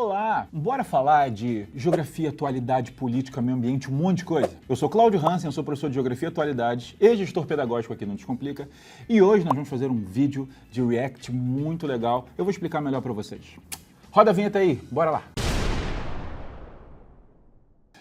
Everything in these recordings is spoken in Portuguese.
Olá, bora falar de geografia, atualidade, política, meio ambiente, um monte de coisa. Eu sou Cláudio Hansen, eu sou professor de geografia e atualidades e gestor pedagógico aqui no Descomplica. E hoje nós vamos fazer um vídeo de React muito legal. Eu vou explicar melhor para vocês. Roda a vinheta aí, bora lá.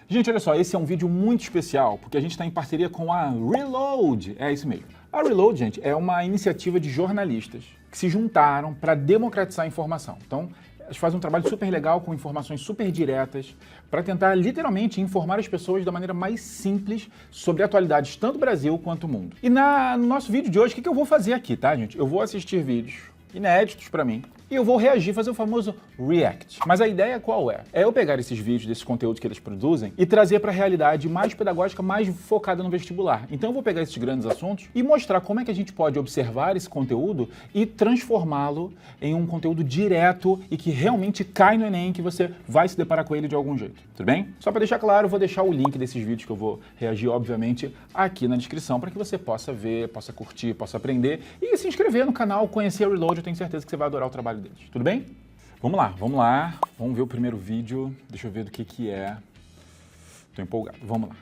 Gente, olha só, esse é um vídeo muito especial, porque a gente está em parceria com a Reload. É isso mesmo. A Reload, gente, é uma iniciativa de jornalistas que se juntaram para democratizar a informação. Então, eles fazem um trabalho super legal com informações super diretas para tentar literalmente informar as pessoas da maneira mais simples sobre atualidades tanto do Brasil quanto do mundo. E no nosso vídeo de hoje, o que eu vou fazer aqui, tá, gente? Eu vou assistir vídeos inéditos para mim e eu vou reagir, fazer o famoso React. Mas a ideia qual é? É eu pegar esses vídeos, desses conteúdos que eles produzem e trazer para a realidade mais pedagógica, mais focada no vestibular. Então eu vou pegar esses grandes assuntos e mostrar como é que a gente pode observar esse conteúdo e transformá-lo em um conteúdo direto e que realmente cai no Enem, que você vai se deparar com ele de algum jeito. Tudo bem? Só para deixar claro, eu vou deixar o link desses vídeos que eu vou reagir, obviamente, aqui na descrição para que você possa ver, possa curtir, possa aprender e se inscrever no canal, conhecer a Reload. Eu tenho certeza que você vai adorar o trabalho deles. Tudo bem? Vamos lá. Vamos ver o primeiro vídeo. Deixa eu ver do que é. Tô empolgado. Vamos lá.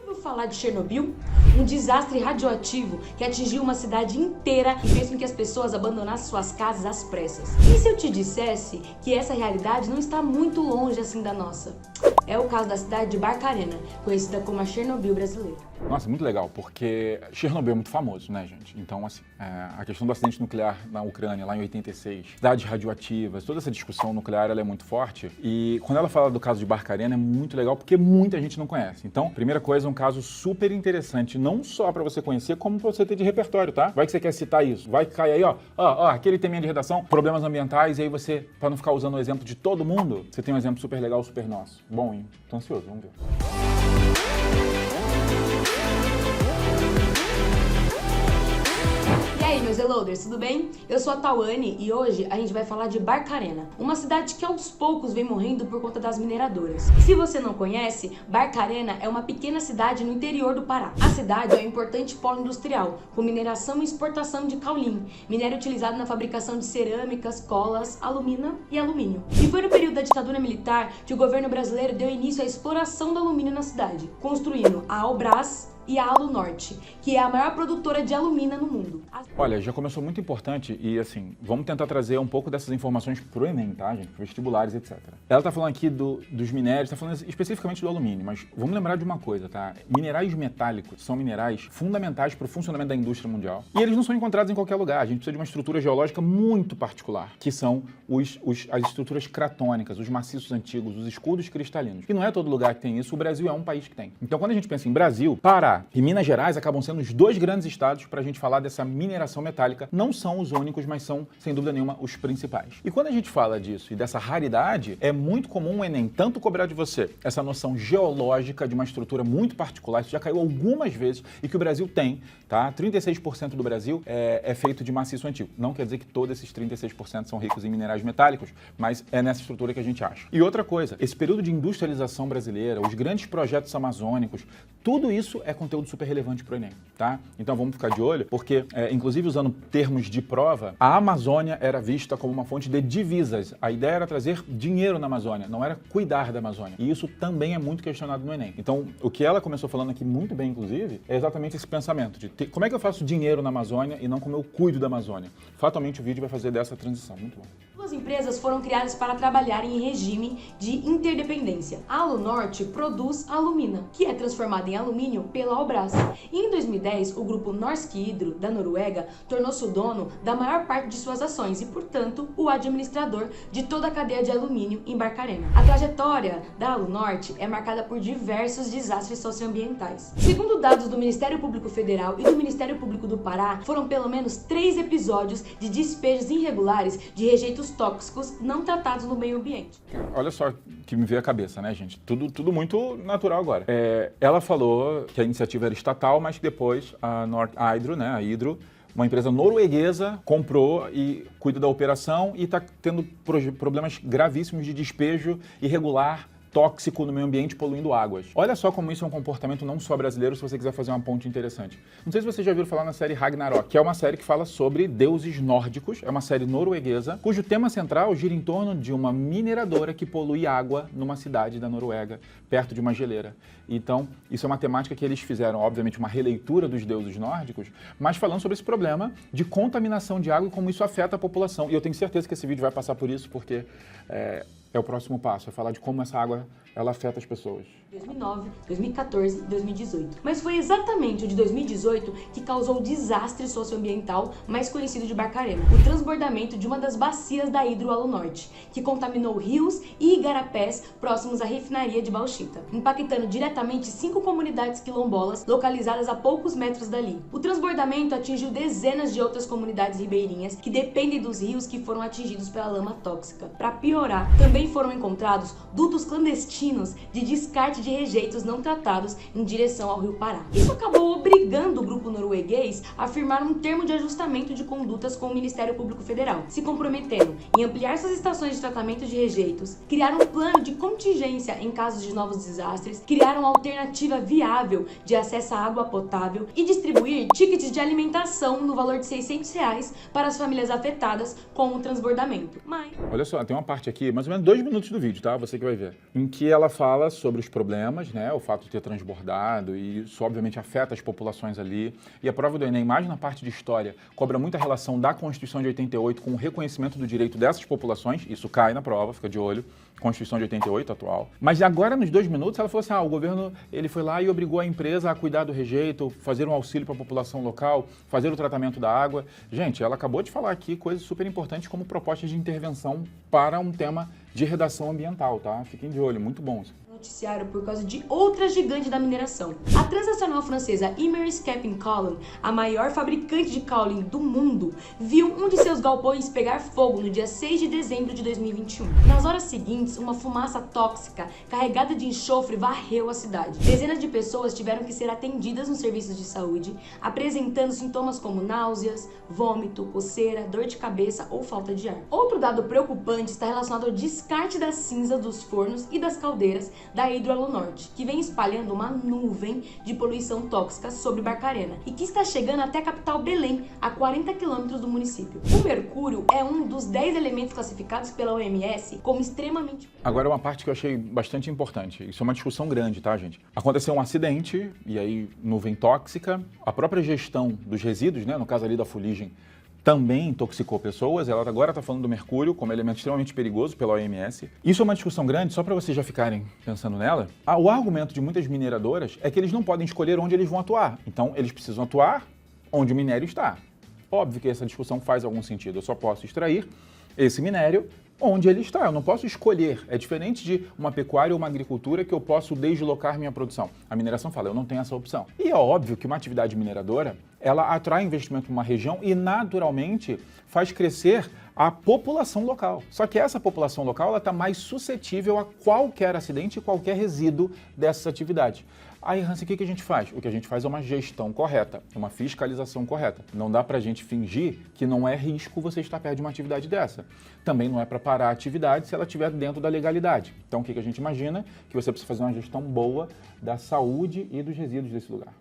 Vou falar de Chernobyl, um desastre radioativo que atingiu uma cidade inteira e fez com que as pessoas abandonassem suas casas às pressas. E se eu te dissesse que essa realidade não está muito longe assim da nossa? É o caso da cidade de Barcarena, conhecida como a Chernobyl brasileira. Nossa, muito legal, porque Chernobyl é muito famoso, né, gente? Então, assim, a questão do acidente nuclear na Ucrânia, lá em 86, cidades radioativas, toda essa discussão nuclear, ela é muito forte. E quando ela fala do caso de Barcarena, é muito legal, porque muita gente não conhece. Então, primeira coisa, um caso super interessante, não só para você conhecer, como para você ter de repertório, tá? Vai que você quer citar isso, vai que cai aí, ó, aquele teminha de redação, problemas ambientais, e aí você, para não ficar usando o exemplo de todo mundo, você tem um exemplo super legal, super nosso. Bom, hein? Tô ansioso, vamos ver. E aí, meus Reloaders, tudo bem? Eu sou a Tawane e hoje a gente vai falar de Barcarena, uma cidade que aos poucos vem morrendo por conta das mineradoras. Se você não conhece, Barcarena é uma pequena cidade no interior do Pará. A cidade é um importante polo industrial, com mineração e exportação de caulim, minério utilizado na fabricação de cerâmicas, colas, alumina e alumínio. E foi no período da ditadura militar que o governo brasileiro deu início à exploração do alumínio na cidade, construindo a Albrás e a Alunorte, que é a maior produtora de alumina no mundo. Olha, já começou muito importante e, assim, vamos tentar trazer um pouco dessas informações pro Enem, tá, gente? Para vestibulares, etc. Ela tá falando aqui dos minérios, tá falando especificamente do alumínio, mas vamos lembrar de uma coisa, tá? Minerais metálicos são minerais fundamentais para o funcionamento da indústria mundial e eles não são encontrados em qualquer lugar. A gente precisa de uma estrutura geológica muito particular, que são as estruturas cratônicas, os maciços antigos, os escudos cristalinos. E não é todo lugar que tem isso, o Brasil é um país que tem. Então, quando a gente pensa em Brasil, Pará e Minas Gerais acabam sendo os dois grandes estados para a gente falar dessa mineração metálica. Não são os únicos, mas são, sem dúvida nenhuma, os principais. E quando a gente fala disso e dessa raridade, é muito comum o Enem tanto cobrar de você essa noção geológica de uma estrutura muito particular. Isso já caiu algumas vezes e que o Brasil tem, tá? 36% do Brasil é feito de maciço antigo. Não quer dizer que todos esses 36% são ricos em minerais metálicos, mas é nessa estrutura que a gente acha. E outra coisa, esse período de industrialização brasileira, os grandes projetos amazônicos, tudo isso é conteúdo super relevante para o Enem, tá? Então vamos ficar de olho, porque, inclusive usando termos de prova, a Amazônia era vista como uma fonte de divisas. A ideia era trazer dinheiro na Amazônia, não era cuidar da Amazônia. E isso também é muito questionado no Enem. Então, o que ela começou falando aqui muito bem, inclusive, é exatamente esse pensamento de como é que eu faço dinheiro na Amazônia e não como eu cuido da Amazônia. Fatalmente o vídeo vai fazer dessa transição. Muito bom. Duas empresas foram criadas para trabalharem em regime de interdependência. A Alunorte produz alumina, que é transformada em alumínio pela Albrás. E em 2010, o grupo Norsk Hydro, da Noruega, tornou-se o dono da maior parte de suas ações e, portanto, o administrador de toda a cadeia de alumínio em Barcarena. A trajetória da Alunorte é marcada por diversos desastres socioambientais. Segundo dados do Ministério Público Federal e do Ministério Público do Pará, foram pelo menos 3 episódios de despejos irregulares de rejeitos tóxicos não tratados no meio ambiente. Olha só que me veio à cabeça, né, gente? Tudo muito natural agora. Ela falou que a iniciativa era estatal, mas que depois a Norsk Hydro, né, a Hydro, uma empresa norueguesa, comprou e cuida da operação e está tendo problemas gravíssimos de despejo irregular tóxico no meio ambiente poluindo águas. Olha só como isso é um comportamento não só brasileiro, se você quiser fazer uma ponte interessante. Não sei se você já ouviu falar na série Ragnarok, que é uma série que fala sobre deuses nórdicos, é uma série norueguesa, cujo tema central gira em torno de uma mineradora que polui água numa cidade da Noruega, perto de uma geleira. Então, isso é uma temática que eles fizeram, obviamente, uma releitura dos deuses nórdicos, mas falando sobre esse problema de contaminação de água e como isso afeta a população. E eu tenho certeza que esse vídeo vai passar por isso, porque é o próximo passo, é falar de como essa água ela afeta as pessoas. 2009, 2014 e 2018. Mas foi exatamente o de 2018 que causou o desastre socioambiental mais conhecido de Barcarena, o transbordamento de uma das bacias da Hidroalunorte, que contaminou rios e igarapés próximos à refinaria de Bauxita, impactando diretamente 5 comunidades quilombolas localizadas a poucos metros dali. O transbordamento atingiu dezenas de outras comunidades ribeirinhas que dependem dos rios que foram atingidos pela lama tóxica. Para piorar, também foram encontrados dutos clandestinos de descarte de rejeitos não tratados em direção ao Rio Pará. Isso acabou obrigando o grupo norueguês a firmar um termo de ajustamento de condutas com o Ministério Público Federal, se comprometendo em ampliar suas estações de tratamento de rejeitos, criar um plano de contingência em casos de novos desastres, criar uma alternativa viável de acesso à água potável e distribuir tickets de alimentação no valor de R$600 para as famílias afetadas com o transbordamento. Mas... Olha só, tem uma parte aqui, mais ou menos 2 minutos do vídeo, tá? Você que vai ver. Em que ela fala sobre os problemas, né? O fato de ter transbordado e isso obviamente afeta as populações ali. E a prova do Enem, mais na parte de história, cobra muita relação da Constituição de 88 com o reconhecimento do direito dessas populações. Isso cai na prova, fica de olho. Constituição de 88 atual. Mas agora, nos 2 minutos, ela falou assim, o governo ele foi lá e obrigou a empresa a cuidar do rejeito, fazer um auxílio para a população local, fazer o tratamento da água. Gente, ela acabou de falar aqui coisas super importantes como propostas de intervenção para um tema de redação ambiental, tá? Fiquem de olho, muito bom isso. Noticiário por causa de outra gigante da mineração. A transnacional francesa Imerys Camping Column, a maior fabricante de caule do mundo, viu um de seus galpões pegar fogo no dia 6 de dezembro de 2021. Nas horas seguintes, uma fumaça tóxica carregada de enxofre varreu a cidade. Dezenas de pessoas tiveram que ser atendidas nos serviços de saúde, apresentando sintomas como náuseas, vômito, coceira, dor de cabeça ou falta de ar. Outro dado preocupante está relacionado ao descarte da cinza dos fornos e das caldeiras da Hidroalunorte, que vem espalhando uma nuvem de poluição tóxica sobre Barcarena e que está chegando até a capital Belém, a 40 quilômetros do município. O mercúrio é um dos 10 elementos classificados pela OMS como extremamente... Agora uma parte que eu achei bastante importante, isso é uma discussão grande, tá, gente? Aconteceu um acidente, e aí nuvem tóxica, a própria gestão dos resíduos, né, no caso ali da fuligem, também intoxicou pessoas, ela agora está falando do mercúrio como elemento extremamente perigoso pela OMS. Isso é uma discussão grande, só para vocês já ficarem pensando nela. O argumento de muitas mineradoras é que eles não podem escolher onde eles vão atuar. Então, eles precisam atuar onde o minério está. Óbvio que essa discussão faz algum sentido. Eu só posso extrair esse minério onde ele está. Eu não posso escolher. É diferente de uma pecuária ou uma agricultura que eu posso deslocar minha produção. A mineração fala, eu não tenho essa opção. E é óbvio que uma atividade mineradora, ela atrai investimento numa região e, naturalmente, faz crescer a população local. Só que essa população local ela está mais suscetível a qualquer acidente e qualquer resíduo dessas atividades. Aí, Hansi, o que a gente faz? O que a gente faz é uma gestão correta, uma fiscalização correta. Não dá para a gente fingir que não é risco você estar perto de uma atividade dessa. Também não é para parar a atividade se ela estiver dentro da legalidade. Então, o que a gente imagina? Que você precisa fazer uma gestão boa da saúde e dos resíduos desse lugar.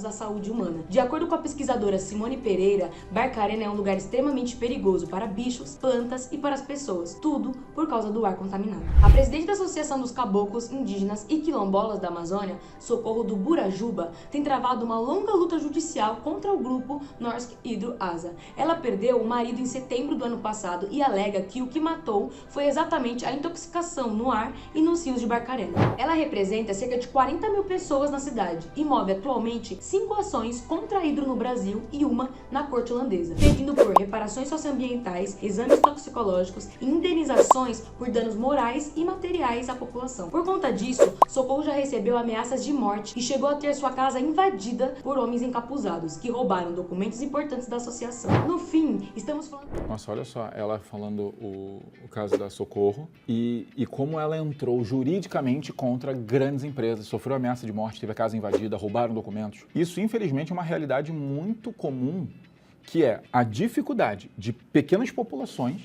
À saúde humana. De acordo com a pesquisadora Simone Pereira, Barcarena é um lugar extremamente perigoso para bichos, plantas e para as pessoas, tudo por causa do ar contaminado. A presidente da Associação dos Caboclos, Indígenas e Quilombolas da Amazônia, Socorro do Burajuba, tem travado uma longa luta judicial contra o grupo Norsk Hydro ASA. Ela perdeu o marido em setembro do ano passado e alega que o que matou foi exatamente a intoxicação no ar e nos rios de Barcarena. Ela representa cerca de 40 mil pessoas na cidade e move atualmente 5 ações contra a Hidro no Brasil e uma na corte holandesa, pedindo por reparações socioambientais, exames toxicológicos e indenizações por danos morais e materiais à população. Por conta disso, Socorro já recebeu ameaças de morte e chegou a ter sua casa invadida por homens encapuzados, que roubaram documentos importantes da associação. No fim, estamos falando... Nossa, olha só, ela falando o caso da Socorro e como ela entrou juridicamente contra grandes empresas, sofreu ameaça de morte, teve a casa invadida, roubaram documentos. Isso, infelizmente, é uma realidade muito comum, que é a dificuldade de pequenas populações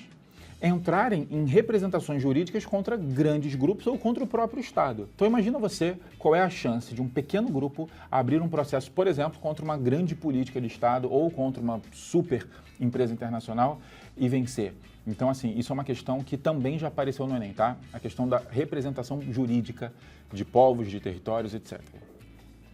entrarem em representações jurídicas contra grandes grupos ou contra o próprio Estado. Então imagina você qual é a chance de um pequeno grupo abrir um processo, por exemplo, contra uma grande política de Estado ou contra uma super empresa internacional e vencer. Então, assim, isso é uma questão que também já apareceu no Enem, tá? A questão da representação jurídica de povos, de territórios, etc.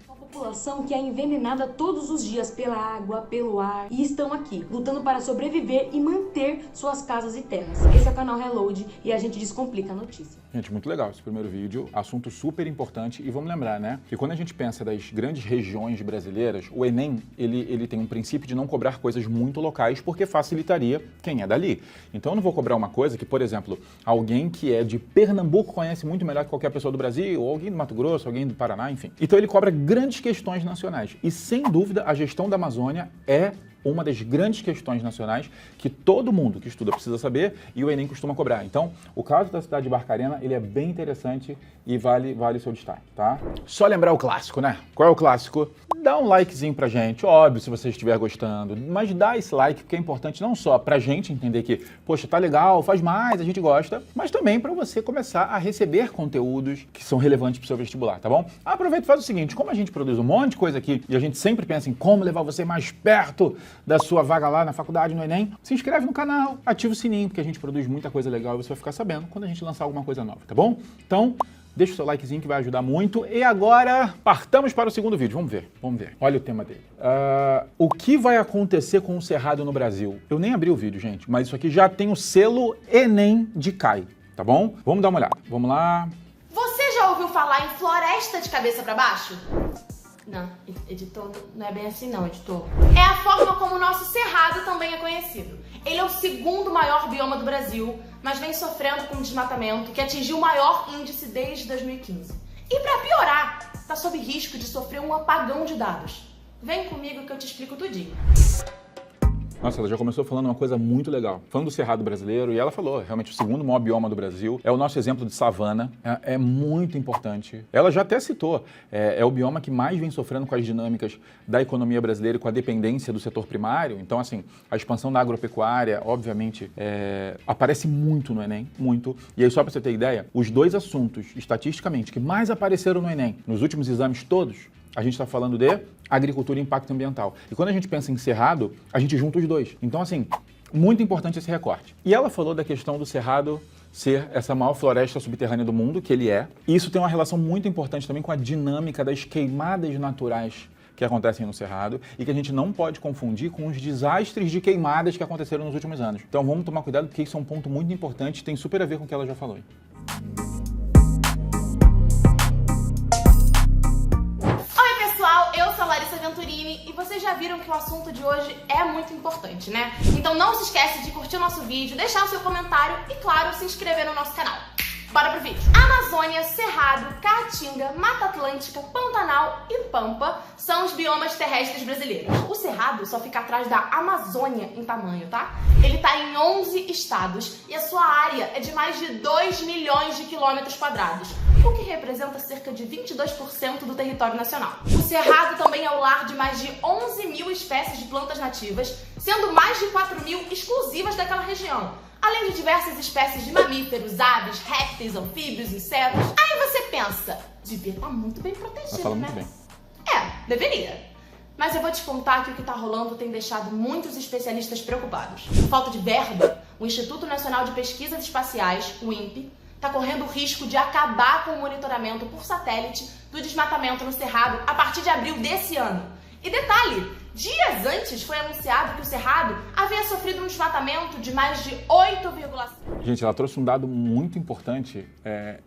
População que é envenenada todos os dias pela água, pelo ar e estão aqui, lutando para sobreviver e manter suas casas e terras. Esse é o canal Reload e a gente descomplica a notícia. Gente, muito legal esse primeiro vídeo, assunto super importante e vamos lembrar, né, que quando a gente pensa das grandes regiões brasileiras, o Enem, ele tem um princípio de não cobrar coisas muito locais porque facilitaria quem é dali. Então eu não vou cobrar uma coisa que, por exemplo, alguém que é de Pernambuco conhece muito melhor que qualquer pessoa do Brasil, ou alguém do Mato Grosso, alguém do Paraná, enfim. Então ele cobra grandes questões nacionais. E, sem dúvida, a gestão da Amazônia é uma das grandes questões nacionais que todo mundo que estuda precisa saber e o Enem costuma cobrar. Então, o caso da cidade de Barcarena, ele é bem interessante e vale o seu destaque, tá? Só lembrar o clássico, né? Qual é o clássico? Dá um likezinho pra gente, óbvio, se você estiver gostando, mas dá esse like porque é importante não só pra gente entender que, poxa, tá legal, faz mais, a gente gosta, mas também pra você começar a receber conteúdos que são relevantes pro seu vestibular, tá bom? Aproveita e faz o seguinte, como a gente produz um monte de coisa aqui e a gente sempre pensa em como levar você mais perto da sua vaga lá na faculdade, no Enem, se inscreve no canal, ativa o sininho, porque a gente produz muita coisa legal e você vai ficar sabendo quando a gente lançar alguma coisa nova, tá bom? Então, deixa o seu likezinho que vai ajudar muito. E agora, partamos para o segundo vídeo. Vamos ver. Olha o tema dele. O que vai acontecer com o Cerrado no Brasil? Eu nem abri o vídeo, gente, mas isso aqui já tem o selo Enem de Cai, tá bom? Vamos dar uma olhada. Vamos lá. Você já ouviu falar em floresta de cabeça para baixo? Não, editor, não é bem assim não, editor. É a forma como o nosso Cerrado também é conhecido. Ele é o segundo maior bioma do Brasil, mas vem sofrendo com um desmatamento que atingiu o maior índice desde 2015. E pra piorar, tá sob risco de sofrer um apagão de dados. Vem comigo que eu te explico tudinho. Nossa, ela já começou falando uma coisa muito legal. Falando do Cerrado brasileiro, e ela falou, realmente, o segundo maior bioma do Brasil. É o nosso exemplo de savana, é muito importante. Ela já até citou, é o bioma que mais vem sofrendo com as dinâmicas da economia brasileira e com a dependência do setor primário. Então, assim, a expansão da agropecuária, obviamente, aparece muito no Enem, muito. E aí, só para você ter ideia, os dois assuntos, estatisticamente, que mais apareceram no Enem, nos últimos exames todos, a gente está falando de agricultura e impacto ambiental. E quando a gente pensa em Cerrado, a gente junta os dois. Então, assim, muito importante esse recorte. E ela falou da questão do Cerrado ser essa maior floresta subterrânea do mundo, que ele é. E isso tem uma relação muito importante também com a dinâmica das queimadas naturais que acontecem no Cerrado e que a gente não pode confundir com os desastres de queimadas que aconteceram nos últimos anos. Então vamos tomar cuidado porque isso é um ponto muito importante e tem super a ver com o que ela já falou. Eu sou a Larissa Venturini e vocês já viram que o assunto de hoje é muito importante, né? Então não se esquece de curtir o nosso vídeo, deixar o seu comentário e, claro, se inscrever no nosso canal. Bora pro vídeo! Amazônia, Cerrado, Caatinga, Mata Atlântica, Pantanal e Pampa são os biomas terrestres brasileiros. O Cerrado só fica atrás da Amazônia em tamanho, tá? Ele tá em 11 estados e a sua área é de mais de 2 milhões de quilômetros quadrados, o que representa cerca de 22% do território nacional. O Cerrado também é o lar de mais de 11 mil espécies de plantas nativas, sendo mais de 4 mil exclusivas daquela região, além de diversas espécies de mamíferos, aves, répteis, anfíbios, insetos. Aí você pensa, devia estar muito bem protegido, Ela fala né? muito bem. Deveria. Mas eu vou te contar que o que está rolando tem deixado muitos especialistas preocupados. Por falta de verba, o Instituto Nacional de Pesquisas Espaciais, o INPE, está correndo o risco de acabar com o monitoramento por satélite do desmatamento no Cerrado a partir de abril desse ano. E detalhe, dias antes foi anunciado que o Cerrado havia sofrido um desmatamento de mais de 8,5%. Gente, ela trouxe um dado muito importante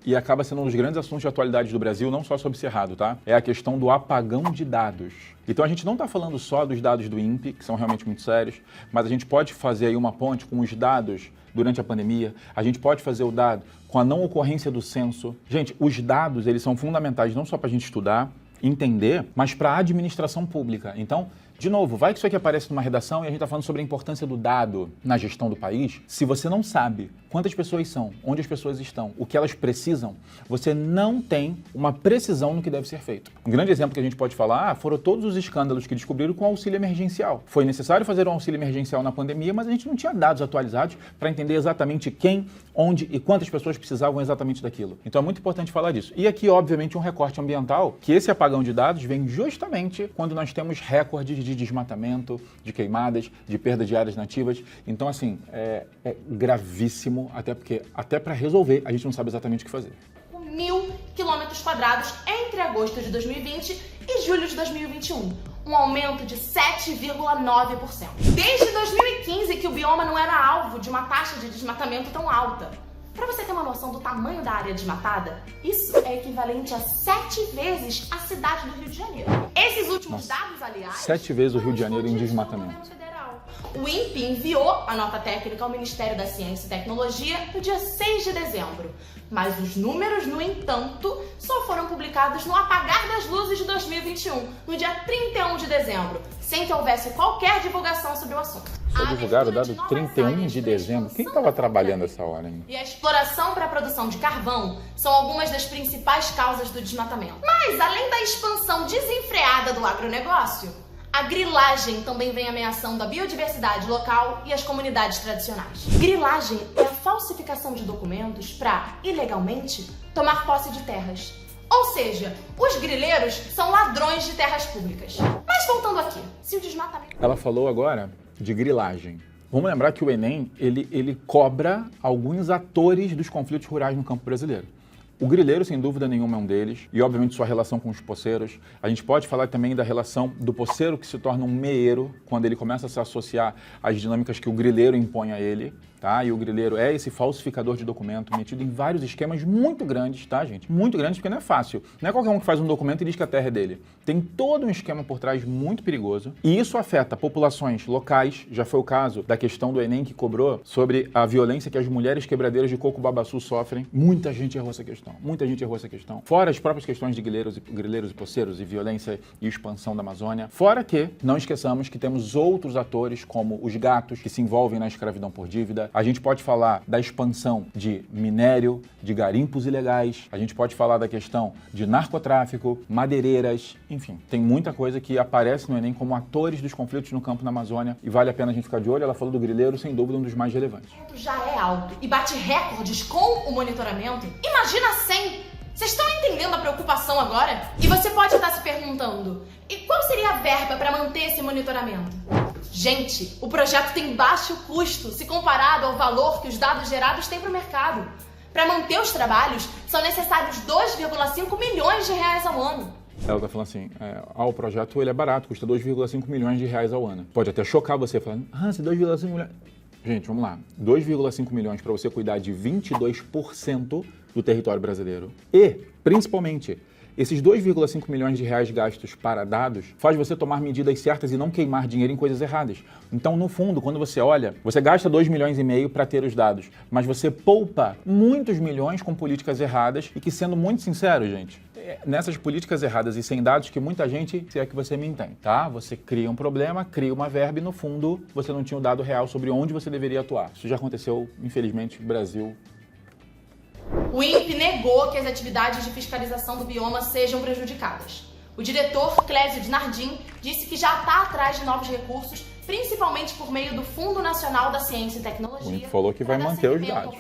e acaba sendo um dos grandes assuntos de atualidade do Brasil, não só sobre Cerrado, tá? É a questão do apagão de dados. Então a gente não está falando só dos dados do INPE, que são realmente muito sérios, mas a gente pode fazer aí uma ponte com os dados durante a pandemia, a gente pode fazer o dado com a não ocorrência do censo. Gente, os dados, eles são fundamentais não só para a gente estudar, entender, mas para a administração pública. Então, De novo, vai que isso aqui aparece numa redação e a gente está falando sobre a importância do dado na gestão do país. Se você não sabe quantas pessoas são, onde as pessoas estão, o que elas precisam, você não tem uma precisão no que deve ser feito. Um grande exemplo que a gente pode falar foram todos os escândalos que descobriram com o auxílio emergencial. Foi necessário fazer um auxílio emergencial na pandemia, mas a gente não tinha dados atualizados para entender exatamente quem, onde e quantas pessoas precisavam exatamente daquilo. Então é muito importante falar disso. E aqui, obviamente, um recorte ambiental, que esse apagão de dados vem justamente quando nós temos recordes de desmatamento, de queimadas, de perda de áreas nativas. Então, assim, é gravíssimo, até porque, até para resolver, a gente não sabe exatamente o que fazer. 1.000 km² entre agosto de 2020 e julho de 2021. Um aumento de 7,9%. Desde 2015 que o bioma não era alvo de uma taxa de desmatamento tão alta. Para você ter uma noção do tamanho da área desmatada, isso é equivalente a 7 vezes a cidade do Rio de Janeiro. Esses últimos dados, aliás... 7 vezes o Rio de Janeiro em desmatamento. O INPE enviou a nota técnica ao Ministério da Ciência e Tecnologia no dia 6 de dezembro. Mas os números, no entanto, só foram publicados no apagar das luzes de 2021, no dia 31 de dezembro, sem que houvesse qualquer divulgação sobre o assunto. Só divulgaram o dado 31 de dezembro. Quem estava trabalhando essa hora, hein? E a exploração para a produção de carvão são algumas das principais causas do desmatamento. Mas, além da expansão desenfreada do agronegócio, a grilagem também vem ameaçando a biodiversidade local e as comunidades tradicionais. Grilagem é a falsificação de documentos para, ilegalmente, tomar posse de terras. Ou seja, os grileiros são ladrões de terras públicas. Mas voltando aqui, se o desmatamento... Ela falou agora de grilagem. Vamos lembrar que o Enem, ele cobra alguns atores dos conflitos rurais no campo brasileiro. O grileiro, sem dúvida nenhuma, é um deles, e obviamente sua relação com os poceiros. A gente pode falar também da relação do poceiro que se torna um meeiro, quando ele começa a se associar às dinâmicas que o grileiro impõe a ele, tá? E o grileiro é esse falsificador de documento, metido em vários esquemas muito grandes, tá, gente? Muito grandes, porque não é fácil. Não é qualquer um que faz um documento e diz que a terra é dele. Tem todo um esquema por trás muito perigoso, e isso afeta populações locais. Já foi o caso da questão do Enem que cobrou sobre a violência que as mulheres quebradeiras de Coco-Babaçu sofrem. Muita gente errou essa questão. Muita gente errou essa questão. Fora as próprias questões de grileiros e poceiros e violência e expansão da Amazônia. Fora que, não esqueçamos que temos outros atores, como os gatos, que se envolvem na escravidão por dívida. A gente pode falar da expansão de minério, de garimpos ilegais. A gente pode falar da questão de narcotráfico, madeireiras, enfim. Tem muita coisa que aparece no Enem como atores dos conflitos no campo na Amazônia e vale a pena a gente ficar de olho. Ela falou do grileiro, sem dúvida, um dos mais relevantes. Já é alto e bate recordes com o monitoramento. Imagina 100! Vocês estão entendendo a preocupação agora? E você pode estar se perguntando, e qual seria a verba para manter esse monitoramento? Gente, o projeto tem baixo custo se comparado ao valor que os dados gerados têm para o mercado. Para manter os trabalhos, são necessários 2,5 milhões de reais ao ano. Ela está falando assim, o projeto ele é barato, custa 2,5 milhões de reais ao ano. Pode até chocar você, falando, se 2,5 milhões... Gente, vamos lá. 2,5 milhões para você cuidar de 22% do território brasileiro. E, principalmente, esses 2,5 milhões de reais gastos para dados faz você tomar medidas certas e não queimar dinheiro em coisas erradas. Então, no fundo, quando você olha, você gasta 2,5 milhões para ter os dados, mas você poupa muitos milhões com políticas erradas e que, sendo muito sincero, gente, nessas políticas erradas e sem dados que muita gente, se é que você me entende, tá? Você cria um problema, cria uma verba e, no fundo, você não tinha o dado real sobre onde você deveria atuar. Isso já aconteceu, infelizmente, no Brasil. O INPE negou que as atividades de fiscalização do bioma sejam prejudicadas. O diretor Clésio Dinardim disse que já está atrás de novos recursos, principalmente por meio do Fundo Nacional da Ciência e Tecnologia. O INPE falou que vai manter os dados.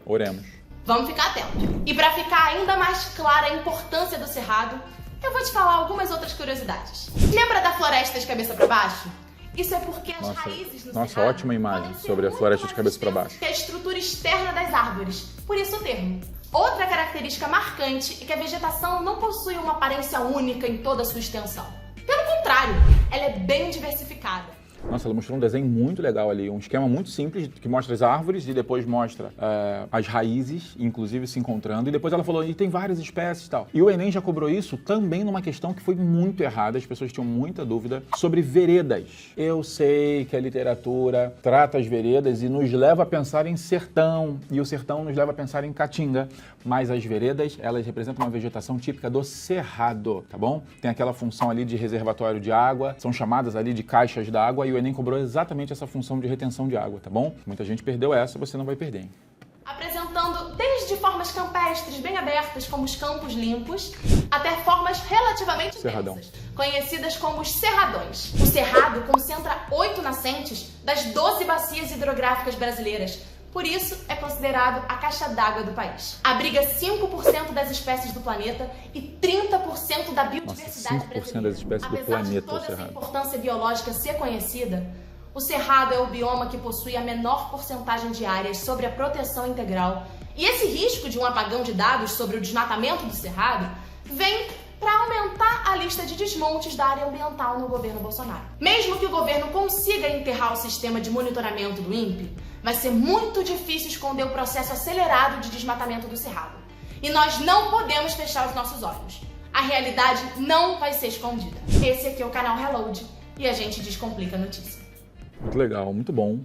Oremos. Vamos ficar atentos. E para ficar ainda mais clara a importância do cerrado, eu vou te falar algumas outras curiosidades. Lembra da floresta de cabeça para baixo? Isso é porque as raízes no cerrado ótima imagem sobre a floresta de cabeça para baixo. Que é a estrutura externa das árvores, por isso o termo. Outra característica marcante é que a vegetação não possui uma aparência única em toda a sua extensão. Pelo contrário, ela é bem diversificada. Nossa, ela mostrou um desenho muito legal ali, um esquema muito simples que mostra as árvores e depois mostra as raízes, inclusive se encontrando, e depois ela falou, e tem várias espécies e tal. E o Enem já cobrou isso também numa questão que foi muito errada, as pessoas tinham muita dúvida sobre veredas. Eu sei que a literatura trata as veredas e nos leva a pensar em sertão, e o sertão nos leva a pensar em caatinga, mas as veredas, elas representam uma vegetação típica do cerrado, tá bom? Tem aquela função ali de reservatório de água, são chamadas ali de caixas d'água, e o Enem cobrou exatamente essa função de retenção de água, tá bom? Muita gente perdeu essa, você não vai perder, hein? Apresentando desde formas campestres bem abertas, como os campos limpos, até formas relativamente densas, conhecidas como os cerradões. O cerrado concentra 8 nascentes das 12 bacias hidrográficas brasileiras. Por isso, é considerado a caixa d'água do país. Abriga 5% das espécies do planeta e 30% da biodiversidade brasileira. Das espécies do Apesar planeta, de toda essa importância biológica ser conhecida, o cerrado é o bioma que possui a menor porcentagem de áreas sobre a proteção integral. E esse risco de um apagão de dados sobre o desmatamento do cerrado vem para aumentar a lista de desmontes da área ambiental no governo Bolsonaro. Mesmo que o governo consiga enterrar o sistema de monitoramento do INPE, vai ser muito difícil esconder o processo acelerado de desmatamento do cerrado. E nós não podemos fechar os nossos olhos. A realidade não vai ser escondida. Esse aqui é o canal Reload e a gente descomplica a notícia. Muito legal, muito bom.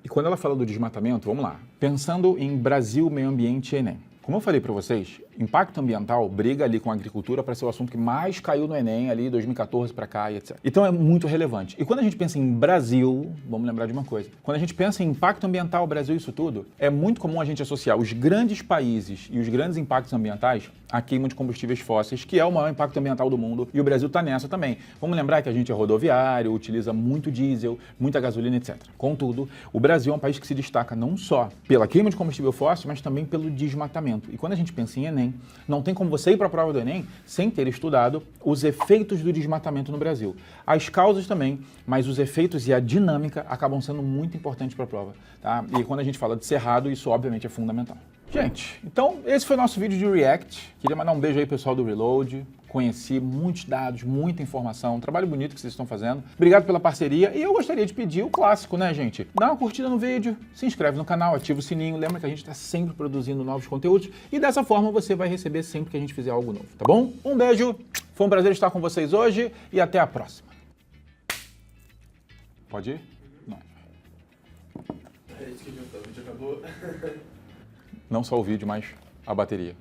E quando ela fala do desmatamento, vamos lá. Pensando em Brasil, meio ambiente e Enem. Como eu falei para vocês, impacto ambiental briga ali com a agricultura para ser o assunto que mais caiu no Enem ali 2014 para cá e etc. Então é muito relevante. E quando a gente pensa em Brasil, vamos lembrar de uma coisa. Quando a gente pensa em impacto ambiental, Brasil, isso tudo, é muito comum a gente associar os grandes países e os grandes impactos ambientais à queima de combustíveis fósseis, que é o maior impacto ambiental do mundo, e o Brasil está nessa também. Vamos lembrar que a gente é rodoviário, utiliza muito diesel, muita gasolina, etc. Contudo, o Brasil é um país que se destaca não só pela queima de combustível fóssil, mas também pelo desmatamento. E quando a gente pensa em Enem, não tem como você ir para a prova do Enem sem ter estudado os efeitos do desmatamento no Brasil. As causas também, mas os efeitos e a dinâmica acabam sendo muito importantes para a prova. Tá? E quando a gente fala de cerrado, isso obviamente é fundamental. Gente, então esse foi o nosso vídeo de React. Queria mandar um beijo aí, pessoal do Reload. Conheci muitos dados, muita informação, um trabalho bonito que vocês estão fazendo. Obrigado pela parceria e eu gostaria de pedir o clássico, né, gente? Dá uma curtida no vídeo, se inscreve no canal, ativa o sininho, lembra que a gente está sempre produzindo novos conteúdos e dessa forma você vai receber sempre que a gente fizer algo novo, tá bom? Um beijo, foi um prazer estar com vocês hoje e até a próxima. Pode ir? Não. É isso que adiantou, o vídeo acabou. Não só o vídeo, mas a bateria.